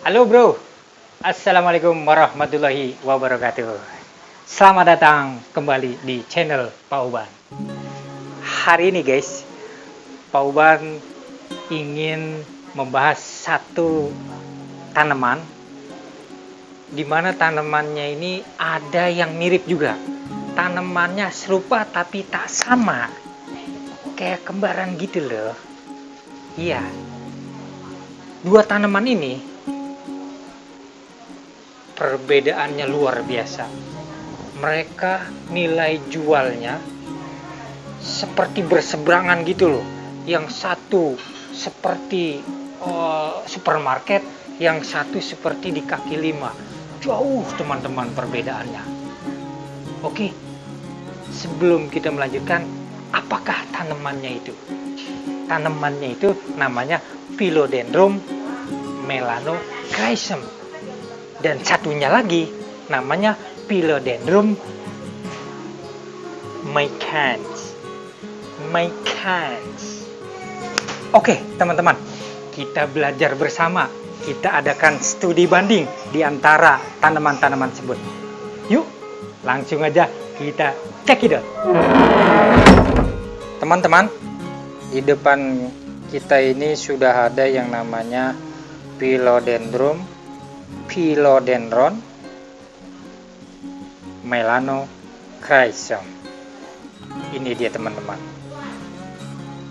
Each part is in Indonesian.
Halo bro, Assalamualaikum warahmatullahi wabarakatuh. Selamat datang kembali di channel Pak Uban. Hari ini guys, Pak Uban ingin membahas satu tanaman, di mana tanamannya ini ada yang mirip juga. Tanamannya serupa tapi tak sama, kayak kembaran gitu loh. Iya, dua tanaman ini perbedaannya luar biasa. Mereka nilai jualnya seperti berseberangan gitu loh. Yang satu seperti supermarket, yang satu seperti di kaki lima. Jauh teman-teman perbedaannya. Oke, sebelum kita melanjutkan, apakah tanamannya itu? Tanamannya itu namanya Philodendron melanocrysum. Dan satunya lagi namanya Philodendron micans. Oke teman-teman, kita belajar bersama. Kita adakan studi banding di antara tanaman-tanaman tersebut. Yuk, langsung aja kita cekidot. Teman-teman, di depan kita ini sudah ada yang namanya Philodendron melanocrysum. Ini dia teman-teman.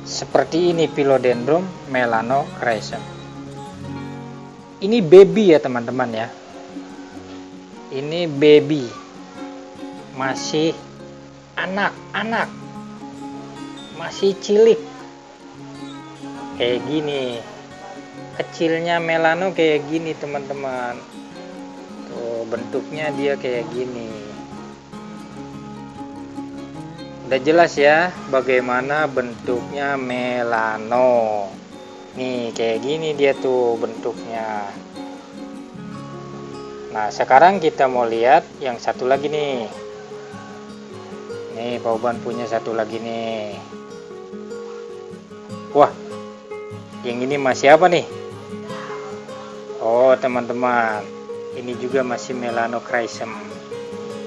Seperti ini Philodendron melanocrysum. Ini baby ya teman-teman ya. Ini baby. Masih anak-anak. Masih cilik. Kayak gini. Kecilnya melano kayak gini teman-teman. Tuh bentuknya dia kayak gini. Udah jelas ya bagaimana bentuknya melano. Nih kayak gini dia tuh bentuknya. Nah sekarang kita mau lihat yang satu lagi nih. Nih Pak Uban punya satu lagi nih. Wah, yang ini masih apa nih? Oh teman-teman, ini juga masih melanocrysum.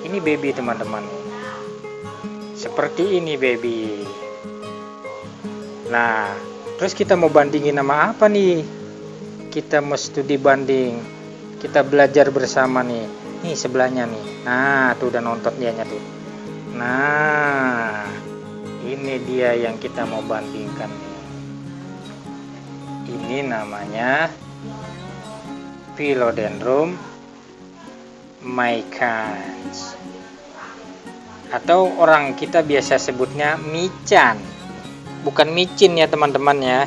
Ini baby teman-teman. Seperti ini baby. Nah, terus kita mau bandingin nama apa nih? Kita mau studi banding. Kita belajar bersama nih. Nih sebelahnya nih. Nah, tuh udah nonton dianya tuh. Nah, ini dia yang kita mau bandingkan nih. Ini namanya Philodendron micans, atau orang kita biasa sebutnya mican, bukan micin ya teman-teman ya,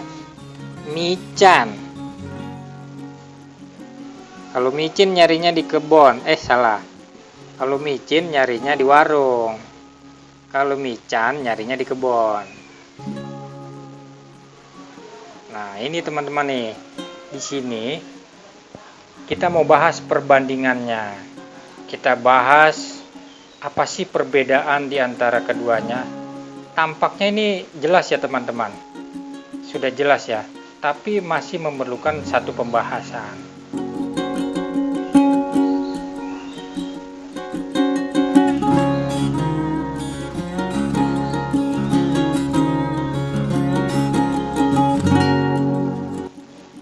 mican. Kalau micin nyarinya di kebun, salah. Kalau micin nyarinya di warung, kalau mican nyarinya di kebun. Nah ini teman-teman nih, di sini kita mau bahas perbandingannya. Kita bahas apa sih perbedaan di antara keduanya. Tampaknya ini jelas ya teman-teman, sudah jelas ya, tapi masih memerlukan satu pembahasan.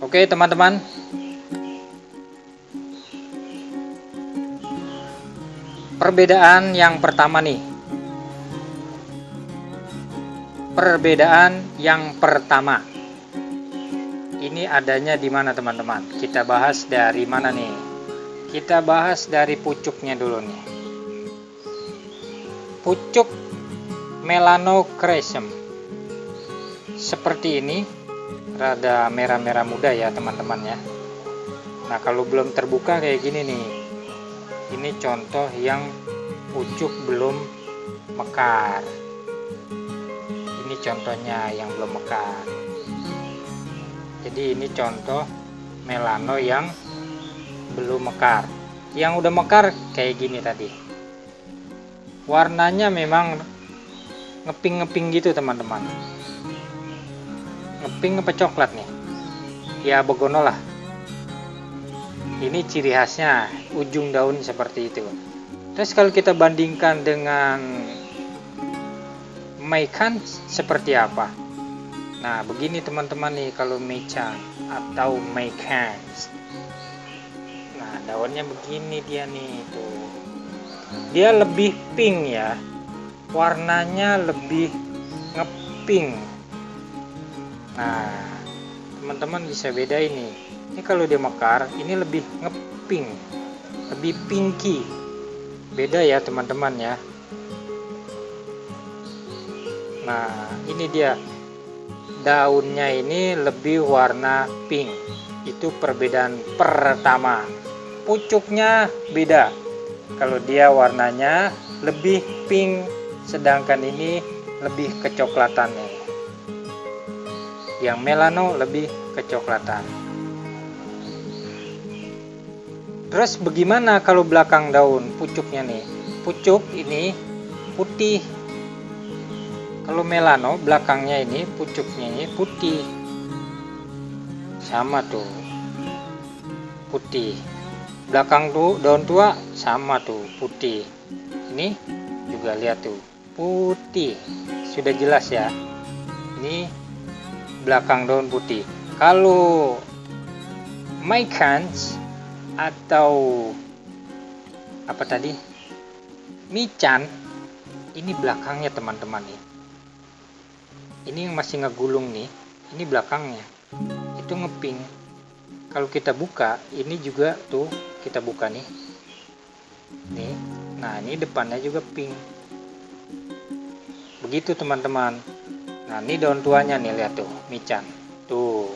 Oke teman-teman, perbedaan yang pertama nih. Perbedaan yang pertama. Ini adanya di mana teman-teman? Kita bahas dari mana nih? Kita bahas dari pucuknya dulu nih. Pucuk melanocrysum. Seperti ini. Rada merah-merah muda ya teman-teman ya. Nah kalau belum terbuka kayak gini nih, ini contoh yang pucuk belum mekar. Ini contohnya yang belum mekar. Jadi ini contoh melano yang belum mekar. Yang udah mekar kayak gini tadi. Warnanya memang ngeping-ngeping gitu teman-teman. Ngeping apa coklat nih? Ya begono lah. Ini ciri khasnya, ujung daun seperti itu. Terus kalau kita bandingkan dengan Meikan seperti apa? Nah, begini teman-teman nih kalau Meican atau Meikan. Nah, daunnya begini dia nih tuh. Dia lebih pink ya. Warnanya lebih ngepink. Nah, teman-teman bisa beda ini. Ini kalau dia mekar, ini lebih ngepink, lebih pinky. Beda ya teman-teman ya. Nah, ini dia. Daunnya ini lebih warna pink. Itu perbedaan pertama. Pucuknya beda. Kalau dia warnanya lebih pink, sedangkan ini lebih kecoklatan nih. Yang melano lebih kecoklatan. Terus bagaimana kalau belakang daun pucuknya nih? Pucuk ini putih. Kalau melano belakangnya ini pucuknya ini putih. Sama tuh. Putih. Belakang tuh daun tua sama tuh putih. Ini juga lihat tuh putih. Sudah jelas ya. Ini belakang daun putih. Kalau Meikan atau apa tadi? Meican, ini belakangnya teman-teman nih. Ini yang masih ngegulung nih, ini belakangnya. Itu ngeping. Kalau kita buka, ini juga tuh kita buka nih. Nih. Nah, ini depannya juga pink. Begitu teman-teman. Nah, ini daun tuanya nih, lihat tuh, Meican. Tuh.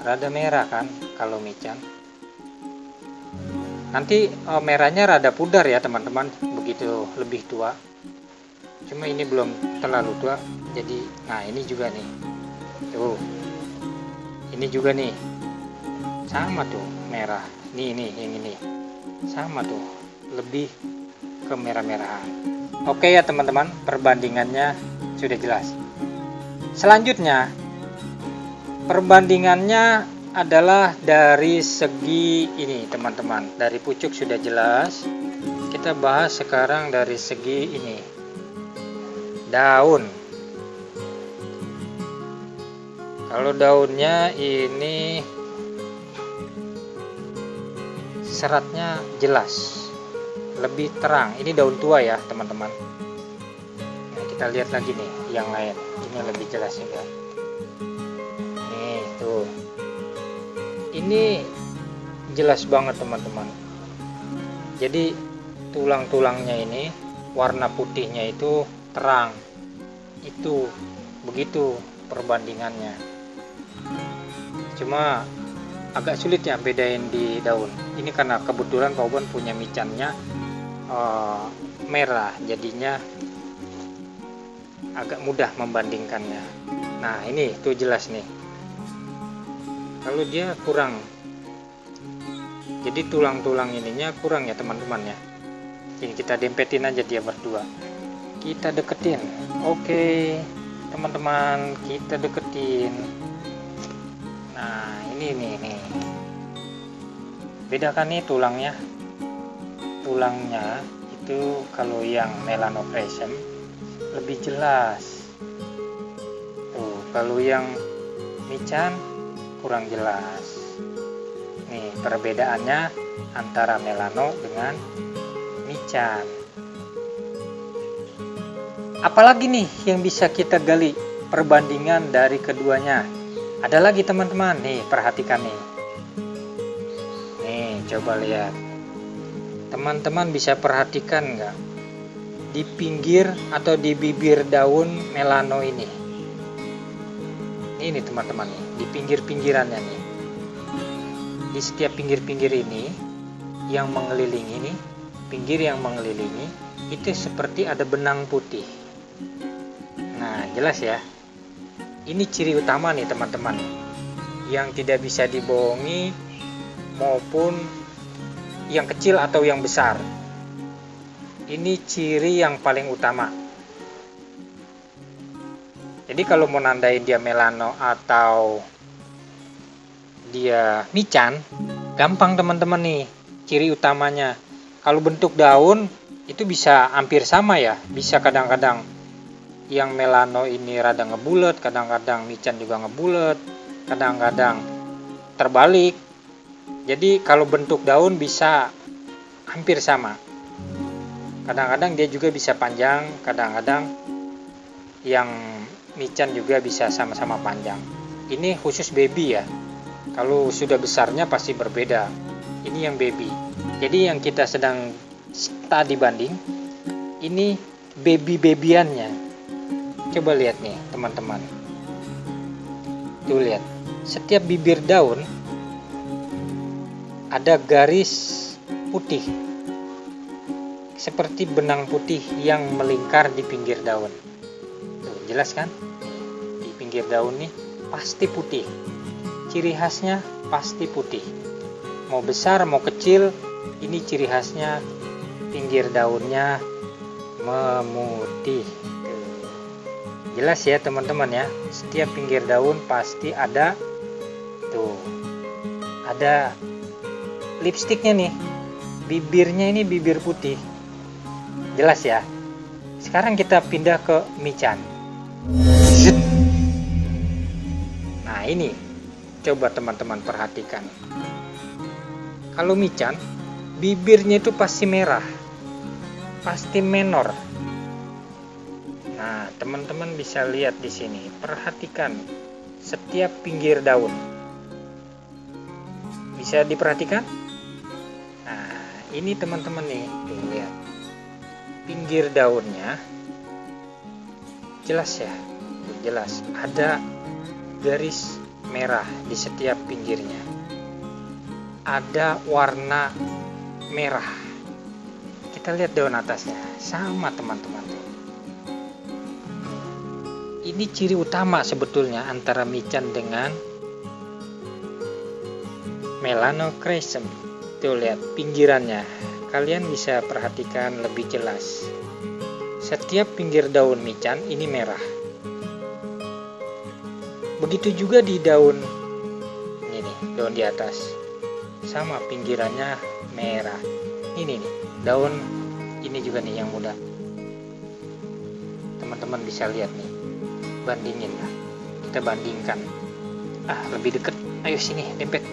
Rada merah kan kalau Meican. Nanti merahnya rada pudar ya teman-teman, begitu lebih tua. Cuma ini belum terlalu tua, jadi nah ini juga nih. Tuh. Ini juga nih. Sama tuh merah. Nih yang ini. Sama tuh, lebih ke merah-merahan. Oke ya teman-teman, perbandingannya sudah jelas. Selanjutnya, perbandingannya adalah dari segi ini teman-teman. Dari pucuk sudah jelas. Kita bahas sekarang dari segi ini. Daun. Kalau daunnya ini seratnya jelas, lebih terang. Ini daun tua ya teman-teman. Nah, kita lihat lagi nih yang lain. Ini lebih jelas juga. Nih tuh. Ini jelas banget teman-teman. Jadi tulang-tulangnya ini warna putihnya itu terang. Itu begitu perbandingannya. Cuma agak sulit ya bedain di daun. Ini karena kebetulan Pak Ubon punya micannya merah, jadinya agak mudah membandingkannya. Nah, ini tuh jelas nih. Kalau dia kurang, jadi tulang-tulang ininya kurang ya teman-teman ya. Ini kita dempetin aja dia berdua. Kita deketin. Oke, teman-teman, kita deketin. Nah, ini nih. Bedakan nih tulangnya. Tulangnya itu kalau yang melanopresem lebih jelas. Tuh, kalau yang Meican kurang jelas. Nih, perbedaannya antara melano dengan Meican. Apalagi nih yang bisa kita gali perbandingan dari keduanya? Ada lagi teman-teman, nih perhatikan nih. Nih coba lihat. Teman-teman bisa perhatikan nggak? Di pinggir atau di bibir daun melano ini. Ini teman-teman nih, di pinggir-pinggirannya nih. Di setiap pinggir-pinggir ini yang mengelilingi nih, pinggir yang mengelilingi itu seperti ada benang putih. Nah, jelas ya. Ini ciri utama nih teman-teman, yang tidak bisa dibohongi maupun yang kecil atau yang besar. Ini ciri yang paling utama. Jadi kalau mau nandain dia melano atau dia Meican, Gampang teman-teman nih, ciri utamanya. Kalau bentuk daun itu bisa hampir sama ya, bisa kadang-kadang yang melano ini rada ngebulet, kadang-kadang mican juga ngebulet, kadang-kadang terbalik. Jadi kalau bentuk daun bisa hampir sama. Kadang-kadang dia juga bisa panjang, kadang-kadang yang mican juga bisa sama-sama panjang. Ini khusus baby ya. Kalau sudah besarnya pasti berbeda. Ini yang baby. Jadi yang kita sedang tadi banding, ini baby-babyannya. Coba lihat nih teman-teman. Tuh lihat, setiap bibir daun ada garis putih, seperti benang putih yang melingkar di pinggir daun. Tuh, jelas kan? Di pinggir daun nih pasti putih. Ciri khasnya pasti putih. Mau besar mau kecil, ini ciri khasnya pinggir daunnya memutih. Jelas ya teman-teman ya, setiap pinggir daun pasti ada tuh, ada lipstiknya nih, bibirnya ini bibir putih. Jelas ya. Sekarang kita pindah ke mican. Nah ini, coba teman-teman perhatikan. Kalau mican, bibirnya itu pasti merah, pasti menor. Nah, teman-teman bisa lihat di sini. Perhatikan setiap pinggir daun. Bisa diperhatikan? Nah, ini teman-teman nih, tuh lihat. Pinggir daunnya jelas ya. Tuh, jelas ada garis merah di setiap pinggirnya. Ada warna merah. Kita lihat daun atasnya. Sama teman-teman tuh. Ini ciri utama sebetulnya antara mican dengan melanocrasum. Tuh lihat pinggirannya. Kalian bisa perhatikan lebih jelas. Setiap pinggir daun mican ini merah. Begitu juga di daun ini nih, daun di atas. Sama pinggirannya merah. Ini nih, daun ini juga nih yang muda. Teman-teman bisa lihat nih. Bandingin lah, kita bandingkan. Lebih deket, ayo sini dempet.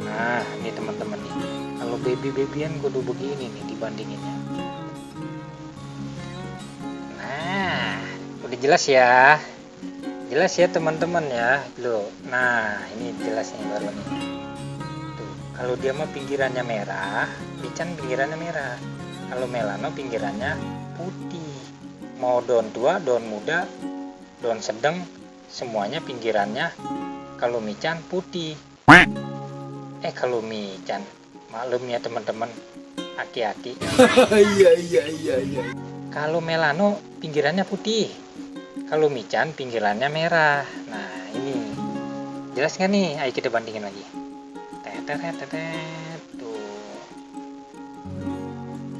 Nah ini teman-teman nih, kalau baby-babyan kudu begini nih dibandinginnya. Nah udah jelas ya, jelas ya teman-teman ya loh. Nah ini jelas nih baru nih. Tuh, kalau dia mah pinggirannya merah, mican pinggirannya merah. Kalau melano pinggirannya putih. Mau daun tua, daun muda, daun sedang, semuanya pinggirannya kalau mican putih. Kalau mican, maklum ya teman-teman, hati-hati. Iya. Kalau melano pinggirannya putih, kalau mican pinggirannya merah. Nah ini jelas nggak nih? Ayo kita bandingin lagi. Tuh,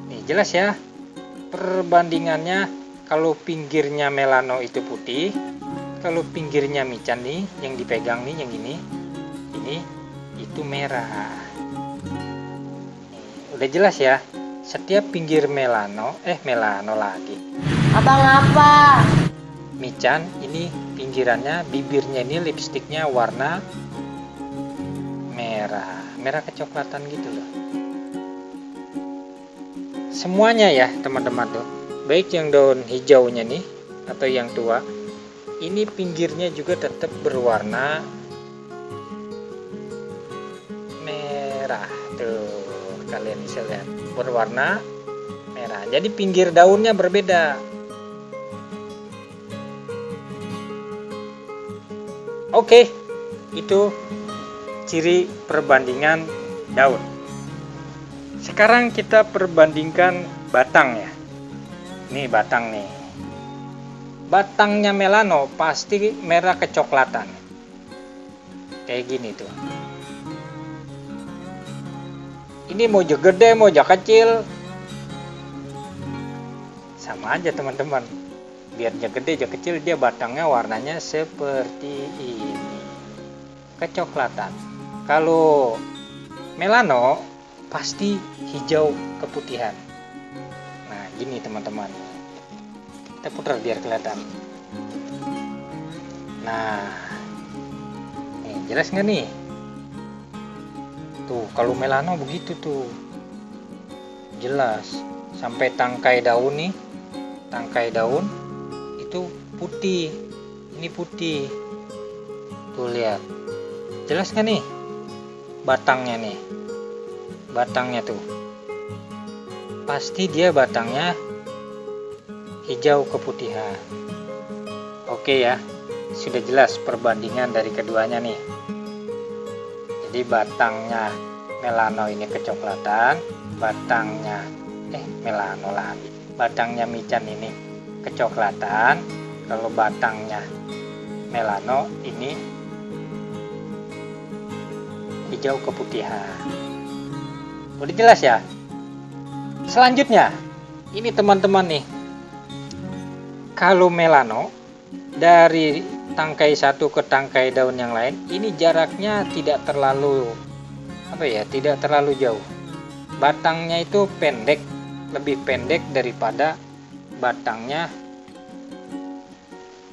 nih jelas ya perbandingannya. Kalau pinggirnya melano itu putih, kalau pinggirnya mican nih, yang dipegang nih, yang ini itu merah. Nih, udah jelas ya. Setiap pinggir melano lagi. Apa? Mican ini pinggirannya, bibirnya ini lipstiknya warna merah kecoklatan gitu loh. Semuanya ya teman-teman tuh. Baik yang daun hijaunya nih atau yang tua, ini pinggirnya juga tetap berwarna merah. Tuh, kalian bisa lihat berwarna merah. Jadi pinggir daunnya berbeda. Oke, itu ciri perbandingan daun. Sekarang kita perbandingkan batang ya. Nih batang nih. Batangnya melano pasti merah kecoklatan. Kayak gini tuh. Ini mau jag gede mau jag kecil sama aja teman-teman. Biar jag gede jag kecil dia batangnya warnanya seperti ini. Kecoklatan. Kalau melano pasti hijau keputihan. Nah, gini teman-teman. Kita putar biar kelihatan. Nah, nih, jelas nggak nih? Tuh, kalau melano begitu tuh. Jelas. Sampai tangkai daun nih. Tangkai daun itu putih. Ini putih. Tuh, lihat. Jelas nggak nih? Batangnya nih. Batangnya tuh. Pasti dia batangnya hijau keputihan. Oke ya. Sudah jelas perbandingan dari keduanya nih. Jadi batangnya melano ini kecoklatan, batangnya melano lagi. Batangnya mican ini kecoklatan, kalau batangnya melano ini hijau keputihan. Udah jelas ya? Selanjutnya, ini teman-teman nih. Kalau melano dari tangkai satu ke tangkai daun yang lain, ini jaraknya tidak terlalu tidak terlalu jauh. Batangnya itu pendek, lebih pendek daripada batangnya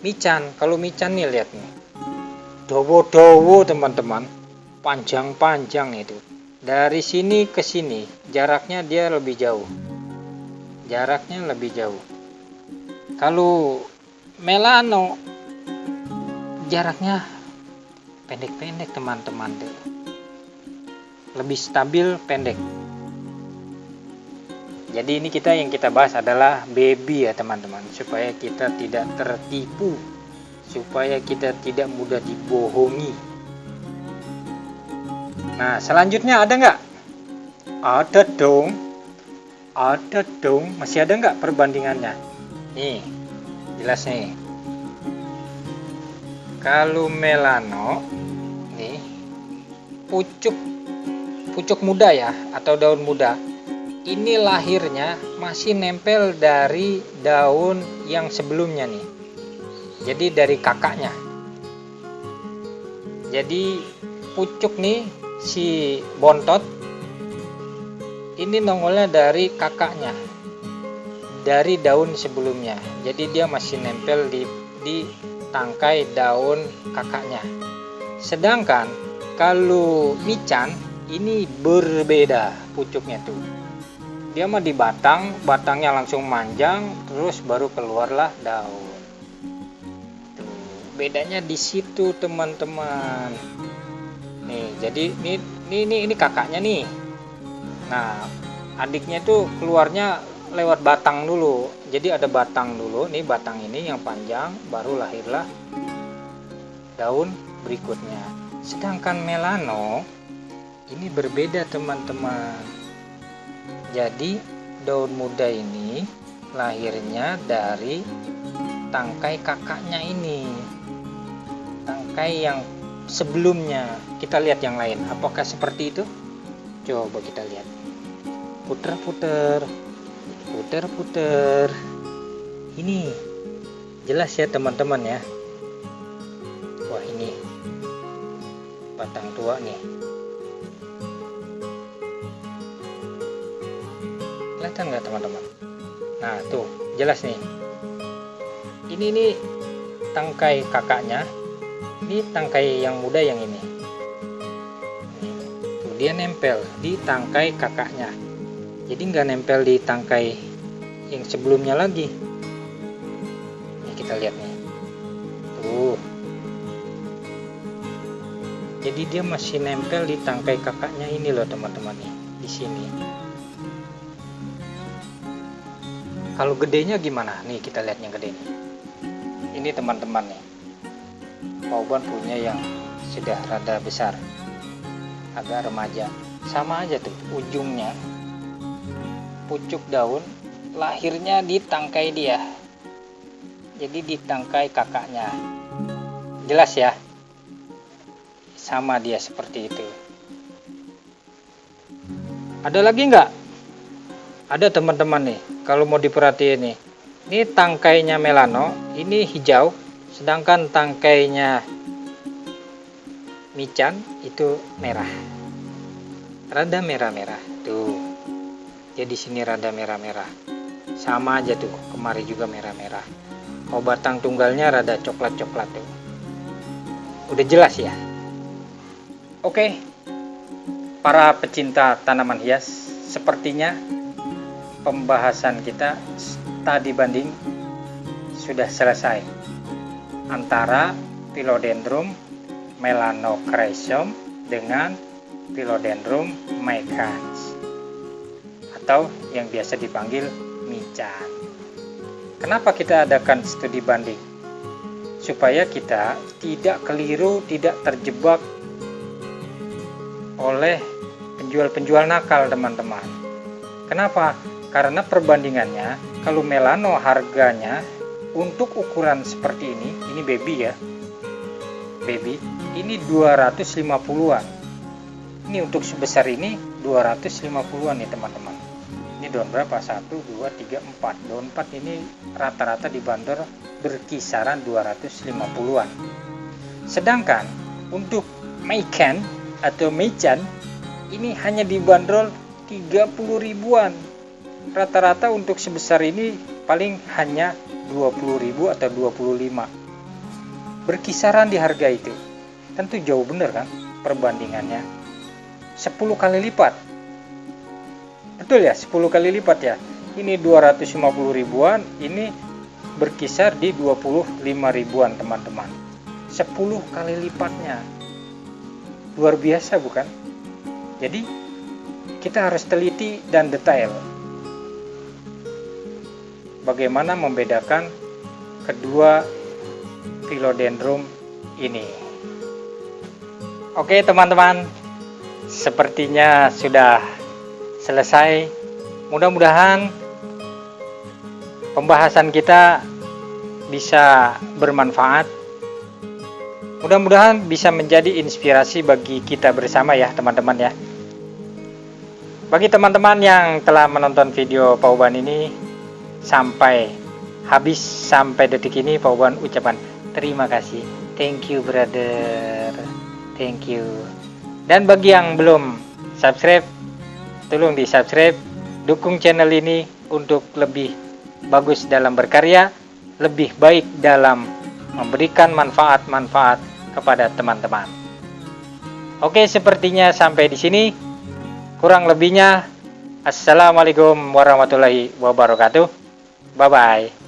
mican. Kalau mican nih lihat nih, dowo-dowo teman-teman, panjang-panjang itu. Dari sini ke sini jaraknya dia lebih jauh. Jaraknya lebih jauh. Kalau melano jaraknya pendek-pendek teman-teman tuh. Lebih stabil pendek. Jadi ini yang kita bahas adalah baby ya teman-teman, supaya kita tidak tertipu, supaya kita tidak mudah dibohongi. Nah, selanjutnya ada nggak? Ada dong. Masih ada nggak perbandingannya? Nih, jelas nih. Kalau melano, nih, pucuk muda ya, atau daun muda, ini lahirnya masih nempel dari daun yang sebelumnya nih. Jadi dari kakaknya. Jadi pucuk nih, si bontot, ini nongolnya dari kakaknya, dari daun sebelumnya. Jadi dia masih nempel di tangkai daun kakaknya. Sedangkan kalau mican ini berbeda pucuknya tuh. Dia mah di batangnya langsung manjang, terus baru keluarlah daun. Tuh, bedanya di situ teman-teman. Nih, jadi ini kakaknya nih. Nah, adiknya tuh keluarnya lewat batang dulu. Jadi ada batang dulu, nih batang ini yang panjang, baru lahirlah daun berikutnya. Sedangkan melano ini berbeda teman-teman. Jadi daun muda ini lahirnya dari tangkai kakaknya ini. Tangkai yang sebelumnya. Kita lihat yang lain. Apakah seperti itu? Coba kita lihat. Puter-puter. Ini jelas ya teman-teman ya. Wah, ini batang tua nih. Kelihatan nggak teman-teman? Nah tuh jelas nih. Ini nih tangkai kakaknya. Ini tangkai yang muda yang ini. Tuh, dia nempel di tangkai kakaknya. Jadi nggak nempel di tangkai yang sebelumnya lagi. Ini kita lihat nih. Tuh. Jadi dia masih nempel di tangkai kakaknya ini loh teman-teman nih, di sini. Kalau gedenya gimana? Nih kita lihat yang gede nih. Ini teman-teman nih. Pauban punya yang sudah rada besar, agak remaja. Sama aja tuh ujungnya. Pucuk daun lahirnya di tangkai dia. Jadi di tangkai kakaknya. Jelas ya? Sama dia seperti itu. Ada lagi nggak? Ada teman-teman nih. Kalau mau diperhatiin nih. Ini tangkainya melano, ini hijau. Sedangkan tangkainya mican itu merah. rada merah-merah. Tuh. Dia di sini rada merah-merah. Sama aja tuh, kemari juga merah-merah. Oh, batang tunggalnya rada coklat-coklat tuh. Udah jelas ya? Oke. Para pecinta tanaman hias, sepertinya pembahasan kita studi banding sudah selesai antara Philodendron melanocrysum dengan Philodendron micans atau yang biasa dipanggil mican. Kenapa kita adakan studi banding? Supaya kita tidak keliru, tidak terjebak oleh penjual-penjual nakal, teman-teman. Kenapa? Karena perbandingannya, kalau melano harganya untuk ukuran seperti ini baby ya, baby, ini 250-an. Ini untuk sebesar ini 250-an nih teman-teman. Ini daun berapa? 1, 2, 3, 4. Daun 4 ini rata-rata dibanderol berkisaran 250-an. Sedangkan untuk mican atau mican ini hanya dibanderol 30 ribuan. Rata-rata untuk sebesar ini paling hanya 20.000 atau 25. Berkisaran di harga itu. Tentu jauh bener kan perbandingannya. 10 kali lipat. Betul ya, 10 kali lipat ya. Ini 250 ribuan, ini berkisar di 25 ribuan teman-teman. 10 kali lipatnya. Luar biasa bukan? Jadi kita harus teliti dan detail bagaimana membedakan kedua Philodendron ini. Oke teman-teman, sepertinya sudah selesai. Mudah-mudahan pembahasan kita bisa bermanfaat. Mudah-mudahan bisa menjadi inspirasi bagi kita bersama ya teman-teman ya. Bagi teman-teman yang telah menonton video Pak Uban ini sampai habis, sampai detik ini, Pak Uban ucapan terima kasih. Thank you brother. Thank you. Dan bagi yang belum subscribe, tolong di subscribe. Dukung channel ini untuk lebih bagus dalam berkarya, lebih baik dalam memberikan manfaat-manfaat kepada teman-teman. Oke, sepertinya sampai di sini. Kurang lebihnya, assalamualaikum warahmatullahi wabarakatuh. Bye bye.